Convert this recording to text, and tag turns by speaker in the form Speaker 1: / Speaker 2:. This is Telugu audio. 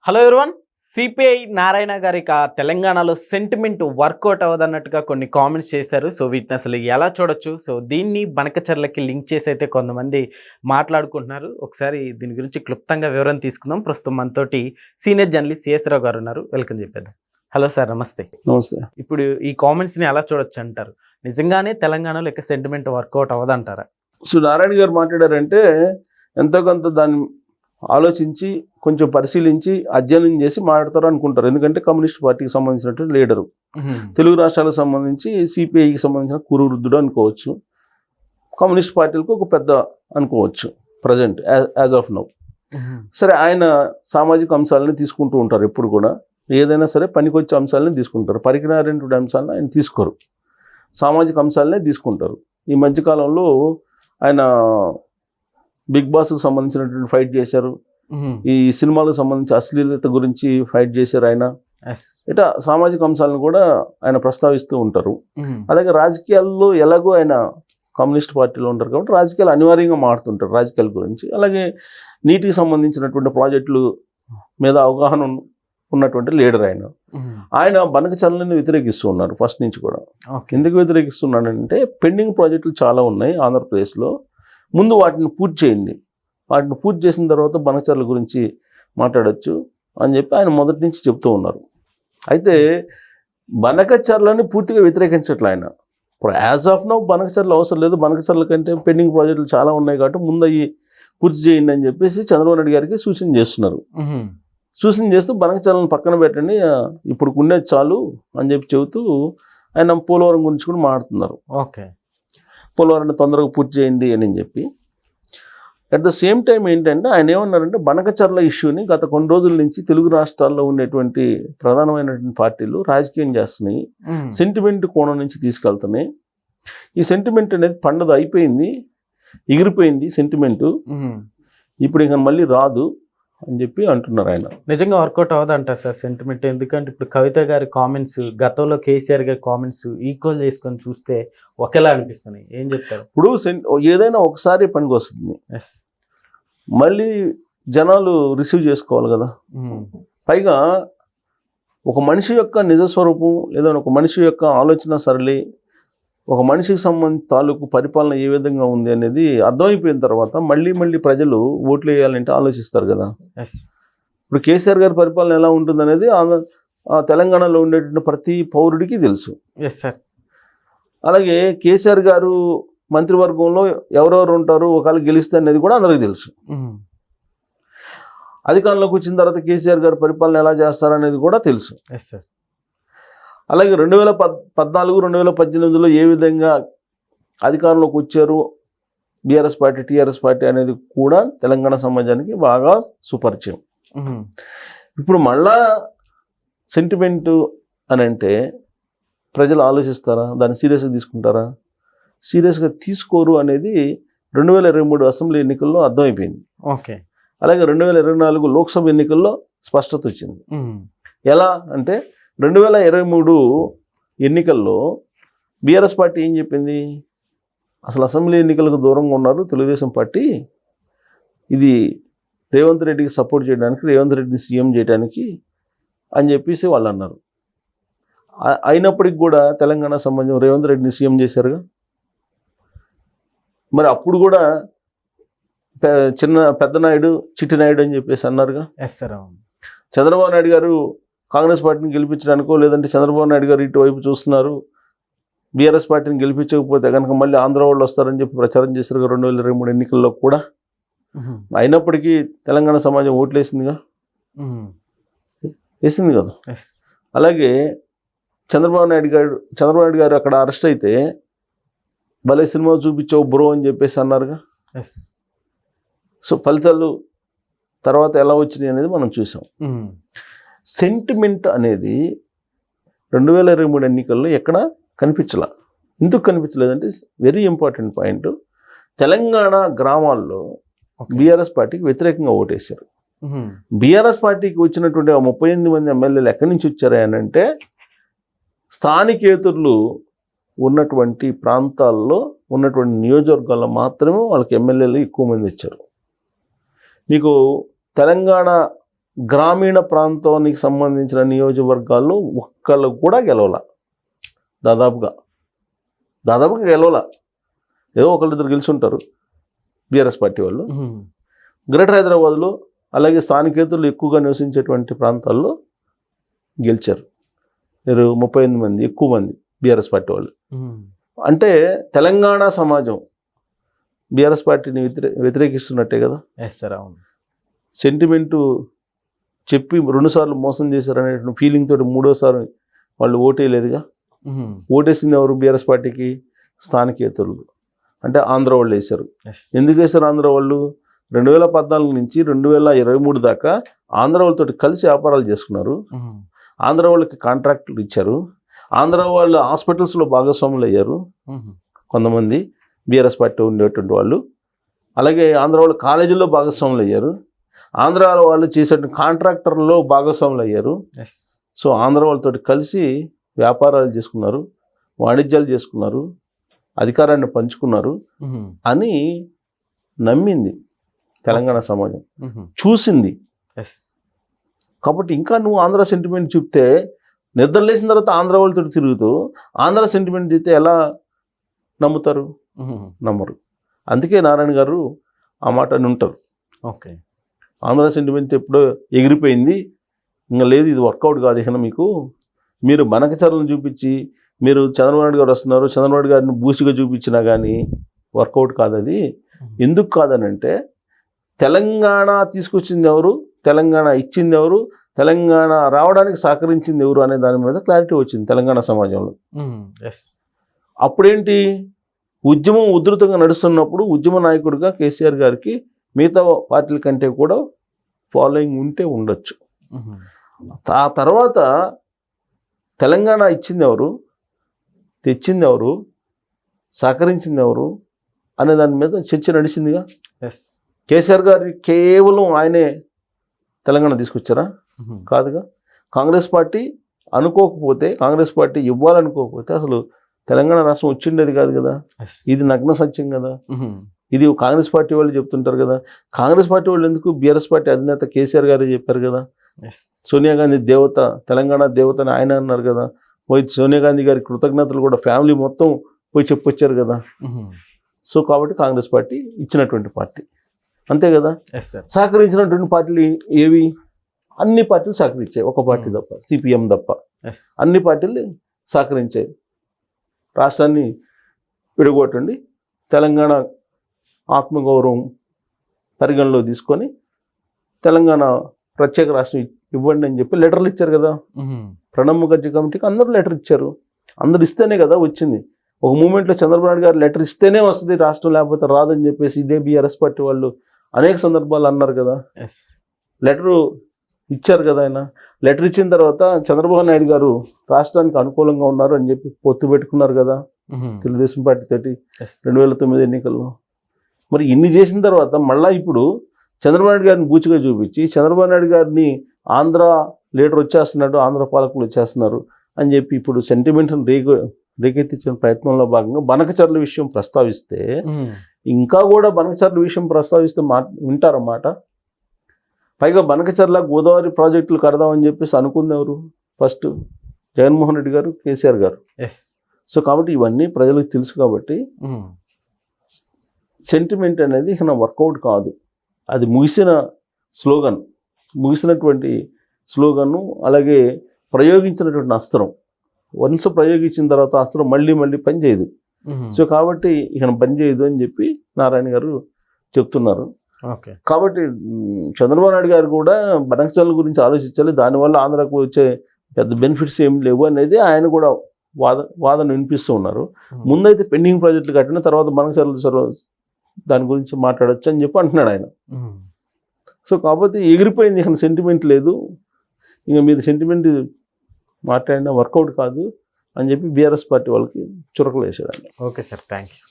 Speaker 1: Hello everyone. సిపిఐ నారాయణ గారి తెలంగాణలో సెంటిమెంట్ వర్కౌట్ అవ్వదన్నట్టుగా కొన్ని కామెంట్స్ చేశారు. సో వీటిని అసలు ఎలా చూడొచ్చు, సో దీన్ని బనకచర్లకి లింక్ చేసి అయితే కొంతమంది మాట్లాడుకుంటున్నారు. ఒకసారి దీని గురించి క్లుప్తంగా వివరణ తీసుకుందాం. ప్రస్తుతం మనతోటి సీనియర్ జర్నలిస్ట్ సిఎస్ రావు గారు ఉన్నారు. వెల్కమ్ చెప్పేద్దాం. హలో సార్, నమస్తే.
Speaker 2: నమస్తే.
Speaker 1: ఇప్పుడు ఈ కామెంట్స్ని ఎలా చూడొచ్చు అంటారు? నిజంగానే తెలంగాణలో ఇక సెంటిమెంట్ వర్కౌట్ అవ్వదంటారా?
Speaker 2: సో నారాయణ గారు మాట్లాడారంటే ఎంతో కొంత దాన్ని ఆలోచించి కొంచెం పరిశీలించి అధ్యయనం చేసి మాట్లాడతారు అనుకుంటారు. ఎందుకంటే కమ్యూనిస్ట్ పార్టీకి సంబంధించినటువంటి లీడరు, తెలుగు రాష్ట్రాలకు సంబంధించి సిపిఐకి సంబంధించిన కురువృద్ధుడు అనుకోవచ్చు, కమ్యూనిస్ట్ పార్టీలకు ఒక పెద్ద అనుకోవచ్చు ప్రజెంట్ యాజ్ ఆఫ్ నౌ. సరే, ఆయన సామాజిక అంశాలని తీసుకుంటూ ఉంటారు. ఎప్పుడు కూడా ఏదైనా సరే పనికొచ్చే అంశాలని తీసుకుంటారు. పరికరాలైనటువంటి అంశాలను ఆయన తీసుకోరు, సామాజిక అంశాలనే తీసుకుంటారు. ఈ మధ్యకాలంలో ఆయన బిగ్ బాస్కి సంబంధించినటువంటి ఫైట్ చేశారు, ఈ సినిమాలకు సంబంధించి అశ్లీలత గురించి ఫైట్ చేశారు ఆయన. ఇట్లా సామాజిక అంశాలను కూడా ఆయన ప్రస్తావిస్తూ ఉంటారు. అలాగే రాజకీయాల్లో ఎలాగో ఆయన కమ్యూనిస్ట్ పార్టీలో ఉంటారు కాబట్టి రాజకీయాలు అనివార్యంగా మారుతుంటారు రాజకీయాల గురించి. అలాగే నీటికి సంబంధించినటువంటి ప్రాజెక్టులు మీద అవగాహన ఉన్నటువంటి లీడర్ ఆయన. ఆయన బనకచర్లని వ్యతిరేకిస్తూ ఉన్నారు ఫస్ట్ నుంచి కూడా. ఎందుకు వ్యతిరేకిస్తున్నాడంటే పెండింగ్ ప్రాజెక్టులు చాలా ఉన్నాయి ఆంధ్రప్రదేశ్లో, ముందు వాటిని పూర్తి చేయండి, వాటిని పూర్తి చేసిన తర్వాత బనకచర్ల గురించి మాట్లాడచ్చు అని చెప్పి ఆయన మొదటి నుంచి చెప్తూ ఉన్నారు. అయితే బనకచర్లని పూర్తిగా వ్యతిరేకించట్లే ఆయన. ఇప్పుడు యాజ్ ఆఫ్ నౌ బనకచర్లు అవసరం లేదు, బనకచర్ల కంటే పెండింగ్ ప్రాజెక్టులు చాలా ఉన్నాయి కాబట్టి ముందు అవి పూర్తి చేయండి అని చెప్పేసి చంద్రబాబు నాయుడు గారికి సూచన చేస్తున్నారు. సూచన చేస్తూ బనకచర్లను పక్కన పెట్టండి, ఇప్పుడు ఉండేది చాలు అని చెప్పి చెబుతూ ఆయన పోలవరం గురించి కూడా మాట్లాడుతున్నారు.
Speaker 1: ఓకే,
Speaker 2: పోలవరాన్ని తొందరగా పూర్తి చేయండి అని చెప్పి. అట్ ద సేమ్ టైం ఏంటంటే ఆయన ఏమన్నారంటే బనకచర్ల ఇష్యూని గత కొన్ని రోజుల నుంచి తెలుగు రాష్ట్రాల్లో ఉండేటువంటి ప్రధానమైనటువంటి పార్టీలు రాజకీయం చేస్తున్నాయి, సెంటిమెంట్ కోణం నుంచి తీసుకెళ్తున్నాయి. ఈ సెంటిమెంట్ అనేది పండగ అయిపోయింది, ఎగిరిపోయింది సెంటిమెంటు, ఇప్పుడు ఇంకా మళ్ళీ రాదు అని చెప్పి అంటున్నారు ఆయన.
Speaker 1: నిజంగా వర్కౌట్ అవ్వదంటారు సార్ సెంటిమెంట్? ఎందుకంటే ఇప్పుడు కవిత గారి కామెంట్స్, గతంలో కేసీఆర్ గారి కామెంట్స్ ఈక్వల్ చేసుకొని చూస్తే ఒకేలా అనిపిస్తున్నాయి. ఏం చెప్తారు?
Speaker 2: ఇప్పుడు ఏదైనా ఒకసారి పనికి వస్తుంది, మళ్ళీ జనాలు రిసీవ్ చేసుకోవాలి కదా. పైగా ఒక మనిషి యొక్క నిజస్వరూపం లేదా ఒక మనిషి యొక్క ఆలోచన సరళి, ఒక మనిషికి సంబంధించి తాలూకు పరిపాలన ఏ విధంగా ఉంది అనేది అర్థమైపోయిన తర్వాత మళ్ళీ ప్రజలు ఓట్లు వేయాలంటే ఆలోచిస్తారు కదా. ఇప్పుడు కేసీఆర్ గారి పరిపాలన ఎలా ఉంటుంది అనేది తెలంగాణలో ఉండేటువంటి ప్రతి పౌరుడికి తెలుసు. అలాగే కేసీఆర్ గారు మంత్రివర్గంలో ఎవరెవరు ఉంటారు, ఒకవేళ గెలిస్తే అనేది కూడా అందరికీ తెలుసు. అధికారంలోకి వచ్చిన తర్వాత కేసీఆర్ గారి పరిపాలన ఎలా చేస్తారనేది కూడా తెలుసు. అలాగే 2014, 2018లో ఏ విధంగా అధికారంలోకి వచ్చారు బీఆర్ఎస్ పార్టీ, టీఆర్ఎస్ పార్టీ అనేది కూడా తెలంగాణ సమాజానికి బాగా సుపరిచయం. ఇప్పుడు మళ్ళా సెంటిమెంటు అని అంటే ప్రజలు ఆలోచిస్తారా, దాన్ని సీరియస్గా తీసుకుంటారా? సీరియస్గా తీసుకోరు అనేది 2023 అసెంబ్లీ ఎన్నికల్లో అర్థమైపోయింది.
Speaker 1: ఓకే.
Speaker 2: అలాగే 2024 లోక్సభ ఎన్నికల్లో స్పష్టత వచ్చింది. ఎలా అంటే 2023 ఎన్నికల్లో బీఆర్ఎస్ పార్టీ ఏం చెప్పింది, అసలు అసెంబ్లీ ఎన్నికలకు దూరంగా ఉన్నారు తెలుగుదేశం పార్టీ, ఇది రేవంత్ రెడ్డికి సపోర్ట్ చేయడానికి, రేవంత్ రెడ్డిని సీఎం చేయడానికి అని చెప్పేసి వాళ్ళు అన్నారు. అయినప్పటికి కూడా తెలంగాణ సమాజం రేవంత్ రెడ్డిని సీఎం చేశారుగా. మరి అప్పుడు కూడా పెద్ద నాయుడు, చిట్టి నాయుడు అని చెప్పేసి అన్నారుగా. చంద్రబాబు నాయుడు గారు కాంగ్రెస్ పార్టీని గెలిపించడానికో లేదంటే చంద్రబాబు నాయుడు గారు ఇటువైపు చూస్తున్నారు, బీఆర్ఎస్ పార్టీని గెలిపించకపోతే కనుక మళ్ళీ ఆంధ్ర వాళ్ళు వస్తారని చెప్పి ప్రచారం చేశారు 2023 ఎన్నికల్లో కూడా. అయినప్పటికీ తెలంగాణ సమాజం ఓట్లేసిందిగా, వేసింది కదా. అలాగే చంద్రబాబు నాయుడు గారు అక్కడ అరెస్ట్ అయితే భలే సినిమా చూపించావు బ్రో అని చెప్పేసి అన్నారుగా. సో ఫలితాలు తర్వాత ఎలా వచ్చినాయి అనేది మనం చూసాం. సెంటిమెంట్ అనేది 2023 ఎన్నికల్లో ఎక్కడ కనిపించలే. ఎందుకు కనిపించలేదంటే వెరీ ఇంపార్టెంట్ పాయింట్, తెలంగాణ గ్రామాల్లో బీఆర్ఎస్ పార్టీకి వ్యతిరేకంగా ఓటేశారు. బీఆర్ఎస్ పార్టీకి వచ్చినటువంటి 38 మంది ఎమ్మెల్యేలు ఎక్కడి నుంచి వచ్చారు అని అంటే స్థానికేతరులు ఉన్నటువంటి ప్రాంతాల్లో ఉన్నటువంటి నియోజకవర్గాల్లో మాత్రమే వాళ్ళకి ఎమ్మెల్యేలు ఎక్కువ మంది వచ్చారు. మీకు తెలంగాణ గ్రామీణ ప్రాంతానికి సంబంధించిన నియోజకవర్గాల్లో ఒక్కళ్ళు కూడా గెలవాల, దాదాపుగా గెలవాల. ఏదో ఒకళ్ళిద్దరు గెలుచుంటారు బీఆర్ఎస్ పార్టీ వాళ్ళు. గ్రేటర్ హైదరాబాద్లో అలాగే స్థానికేతరులు ఎక్కువగా నివసించేటువంటి ప్రాంతాల్లో గెలిచారు. 38 మంది, ఎక్కువ మంది బీఆర్ఎస్ పార్టీ వాళ్ళు. అంటే తెలంగాణ సమాజం బీఆర్ఎస్ పార్టీని వ్యతిరేకిస్తున్నట్టే కదా. సెంటిమెంటు చెప్పి 2 సార్లు మోసం చేశారనే ఫీలింగ్ తోటి 3వ సారి వాళ్ళు ఓటేయలేదుగా. ఓటేసింది ఎవరు బీఆర్ఎస్ పార్టీకి? స్థానికేతరులు, అంటే ఆంధ్ర వాళ్ళు వేశారు. ఎందుకు వేశారు ఆంధ్ర వాళ్ళు? 2014 నుంచి 2023 దాకా ఆంధ్ర వాళ్ళతో కలిసి వ్యాపారాలు చేసుకున్నారు. ఆంధ్ర వాళ్ళకి కాంట్రాక్టులు ఇచ్చారు. ఆంధ్ర వాళ్ళు హాస్పిటల్స్లో భాగస్వాములు అయ్యారు కొంతమంది బీఆర్ఎస్ పార్టీ ఉండేటువంటి వాళ్ళు. అలాగే ఆంధ్ర వాళ్ళు కాలేజీల్లో భాగస్వాములు అయ్యారు. ఆంధ్ర వాళ్ళు చేసే కాంట్రాక్టర్లో భాగస్వాములు అయ్యారు. సో ఆంధ్ర వాళ్ళతో కలిసి వ్యాపారాలు చేసుకున్నారు, వాణిజ్యాలు చేసుకున్నారు, అధికారాన్ని పంచుకున్నారు అని నమ్మింది తెలంగాణ సమాజం, చూసింది. కాబట్టి ఇంకా నువ్వు ఆంధ్ర సెంటిమెంట్ చెప్తే, నిద్ర లేచిన తర్వాత ఆంధ్ర వాళ్ళతో తిరుగుతూ ఆంధ్ర సెంటిమెంట్ చెప్తే ఎలా నమ్ముతారు? నమ్మరు. అందుకే నారాయణ గారు ఆ మాట అని ఉంటారు.
Speaker 1: ఓకే,
Speaker 2: ఆంధ్ర సెంటిమెంట్ ఎప్పుడో ఎగిరిపోయింది, ఇంకా లేదు, ఇది వర్కౌట్ కాదు ఇక మీకు. మీరు బనకచర్లను చూపించి మీరు చంద్రబాబు నాయుడు గారు వస్తున్నారు, చంద్రబాబు నాయుడు గారిని బూస్ట్గా చూపించినా కానీ వర్కౌట్ కాదు అది. ఎందుకు కాదనంటే తెలంగాణ తీసుకొచ్చింది ఎవరు, తెలంగాణ ఇచ్చింది ఎవరు, తెలంగాణ రావడానికి సహకరించింది ఎవరు అనే దాని మీద క్లారిటీ వచ్చింది తెలంగాణ సమాజంలో. అప్పుడేంటి, ఉద్యమం ఉధృతంగా నడుస్తున్నప్పుడు ఉద్యమ నాయకుడిగా కేసీఆర్ గారికి మిగతా పార్టీల కంటే కూడా ఫాలోయింగ్ ఉంటే ఉండొచ్చు. ఆ తర్వాత తెలంగాణ ఇచ్చింది ఎవరు, తెచ్చింది ఎవరు, సహకరించింది ఎవరు అనే దాని మీద చర్చ నడిచిందిగా. కేసీఆర్ గారి కేవలం ఆయనే తెలంగాణ తీసుకొచ్చారా? కాదుగా. కాంగ్రెస్ పార్టీ అనుకోకపోతే, కాంగ్రెస్ పార్టీ ఇవ్వాలనుకోకపోతే అసలు తెలంగాణ రాష్ట్రం వచ్చిండేది కాదు కదా. ఇది నగ్న సత్యం కదా. ఇది కాంగ్రెస్ పార్టీ వాళ్ళు చెప్తుంటారు కదా. కాంగ్రెస్ పార్టీ వాళ్ళు ఎందుకు, బీఆర్ఎస్ పార్టీ అధినేత కేసీఆర్ గారే చెప్పారు కదా. సోనియా గాంధీ దేవత, తెలంగాణ దేవత అని ఆయన అన్నారు కదా. పోయి సోనియా గాంధీ గారి కృతజ్ఞతలు కూడా ఫ్యామిలీ మొత్తం పోయి చెప్పొచ్చారు కదా. సో కాబట్టి కాంగ్రెస్ పార్టీ ఇచ్చినటువంటి పార్టీ, అంతే కదా. సహకరించినటువంటి పార్టీలు ఏవి? అన్ని పార్టీలు సహకరించాయి, ఒక పార్టీ తప్ప, సిపిఎం తప్ప అన్ని పార్టీలు సహకరించాయి. రాష్ట్రాన్ని విడగొట్టండి, తెలంగాణ ఆత్మగౌరవం పరిగణలో తీసుకొని తెలంగాణ ప్రత్యేక రాష్ట్రం ఇవ్వండి అని చెప్పి లెటర్లు ఇచ్చారు కదా. ప్రణబ్ ముఖర్జీ కమిటీకి అందరూ లెటర్ ఇచ్చారు. అందరు ఇస్తేనే కదా వచ్చింది. ఒక మూమెంట్లో చంద్రబాబు నాయుడు గారు లెటర్ ఇస్తేనే వస్తుంది రాష్ట్రం, లేకపోతే రాదని చెప్పేసి ఇదే బీఆర్ఎస్ పార్టీ వాళ్ళు అనేక సందర్భాలు అన్నారు కదా. లెటరు ఇచ్చారు కదా. ఆయన లెటర్ ఇచ్చిన తర్వాత చంద్రబాబు నాయుడు గారు రాష్ట్రానికి అనుకూలంగా ఉన్నారు అని చెప్పి పొత్తు పెట్టుకున్నారు కదా తెలుగుదేశం పార్టీ తోటి 2009 ఎన్నికల్లో. మరి ఇన్ని చేసిన తర్వాత మళ్ళీ ఇప్పుడు చంద్రబాబు నాయుడు గారిని బూచిగా చూపించి చంద్రబాబు నాయుడు గారిని ఆంధ్ర లీడర్ వచ్చేస్తున్నాడు, ఆంధ్ర పాలకులు వచ్చేస్తున్నారు అని చెప్పి ఇప్పుడు సెంటిమెంట్ని రేకెత్తించిన ప్రయత్నంలో భాగంగా బనకచర్ల విషయం ప్రస్తావిస్తే, ఇంకా కూడా బనకచర్ల విషయం ప్రస్తావిస్తే వింటారన్నమాట. పైగా బనకచర్ల గోదావరి ప్రాజెక్టులు కడదామని చెప్పేసి అనుకుంది ఎవరు? ఫస్ట్ జగన్మోహన్ రెడ్డి గారు, కేసీఆర్ గారు. సో కాబట్టి ఇవన్నీ ప్రజలకు తెలుసు కాబట్టి సెంటిమెంట్ అనేది ఇక వర్కౌట్ కాదు. అది ముగిసినటువంటి స్లోగన్ను, అలాగే ప్రయోగించినటువంటి అస్త్రం. వన్స్ ప్రయోగించిన తర్వాత అస్త్రం మళ్ళీ పనిచేయదు. సో కాబట్టి ఇక పనిచేయదు అని చెప్పి నారాయణ గారు చెప్తున్నారు. కాబట్టి చంద్రబాబు నాయుడు గారు కూడా బనకచర్ల గురించి ఆలోచించాలి. దానివల్ల ఆంధ్రాకు వచ్చే పెద్ద బెనిఫిట్స్ ఏమి లేవు అనేది ఆయన కూడా వాదన వినిపిస్తూ ఉన్నారు. ముందైతే పెండింగ్ ప్రాజెక్టులు కట్టిన తర్వాత బనకచర్ల దాని గురించి మాట్లాడచ్చు అని చెప్పి అంటున్నాడు ఆయన. సో కాబట్టి ఎగిరిపోయింది, ఇక సెంటిమెంట్ లేదు, ఇక మీరు సెంటిమెంట్ మాట్లాడినా వర్కౌట్ కాదు అని చెప్పి బీఆర్ఎస్ పార్టీ వాళ్ళకి చురకలు వేసాడు ఆయన.
Speaker 1: Okay sir, thank you.